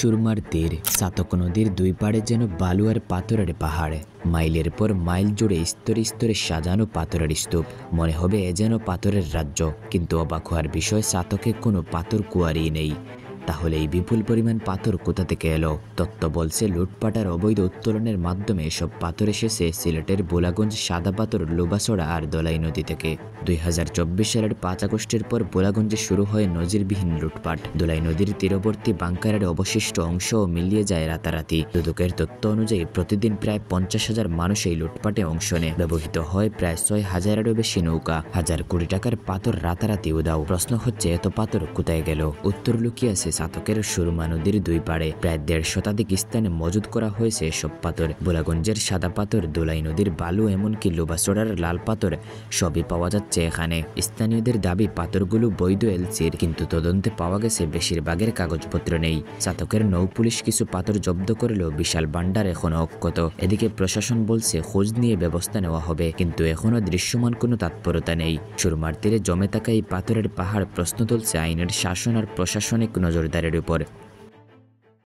সুরমার তীর চাতক নদীর দুই পাড়ে যেন বালু আর পাথরের পাহাড়, মাইলের পর মাইল জুড়ে স্তরে স্তরে সাজানো পাথরের স্তূপ। মনে হবে এ যেন পাথরের রাজ্য, কিন্তু অবাক হওয়ার বিষয় চাতকে কোনো পাথর কুয়ারি নেই। তাহলে এই বিপুল পরিমাণ পাথর কোথা থেকে এলো? তত্ত্ব বলছে লুটপাটার অবৈধ উত্তোলনের মাধ্যমে এসব পাথর এসেছে সিলেটের বোলাগঞ্জ, সাদা পাথর, লোবাছড়া আর দলাই নদী থেকে। 2024 সালের 5 আগস্টের পর বোলাগঞ্জে শুরু হয় নজিরবিহীন লুটপাট। দোলাই নদীর তীরবর্তী বাংকারের অবশিষ্ট অংশও মিলিয়ে যায় রাতারাতি। দুদকের তথ্য অনুযায়ী প্রতিদিন প্রায় 50,000 মানুষ এই লুটপাটে অংশ নেয়। ব্যবহৃত হয় প্রায় 6,000-এরও বেশি নৌকা। হাজার কোটি টাকার পাথর রাতারাতি উধাও। প্রশ্ন হচ্ছে, এত পাথর কোথায় গেল? উত্তর লুকিয়ে আছে চাতকের সুরমা নদীর দুই পাড়ে। প্রায় 1.5 শতাধিক স্থানে মজুদ করা হয়েছে এসব পাথর। বোলাগঞ্জের সাদা পাথর, দোলাই নদীর বালু, এমনকি লোবাছড়ার লাল পাথর সবই পাওয়া যাচ্ছে এখানে। স্থানীয়দের দাবি পাথরগুলো বৈধ এলসির, কিন্তু তদন্তে পাওয়া গেছে বেশিরভাগের কাগজপত্র নেই। চাতকের নৌ পুলিশ কিছু পাথর জব্দ করলেও বিশাল ভান্ডার এখনো অক্ষত। এদিকে প্রশাসন বলছে খোঁজ নিয়ে ব্যবস্থা নেওয়া হবে, কিন্তু এখনো দৃশ্যমান কোনো তৎপরতা নেই। সুরমার তীরে জমে থাকা এই পাথরের পাহাড় প্রশ্ন তুলছে আইনের শাসন আর প্রশাসনিক নজরদারির উপর।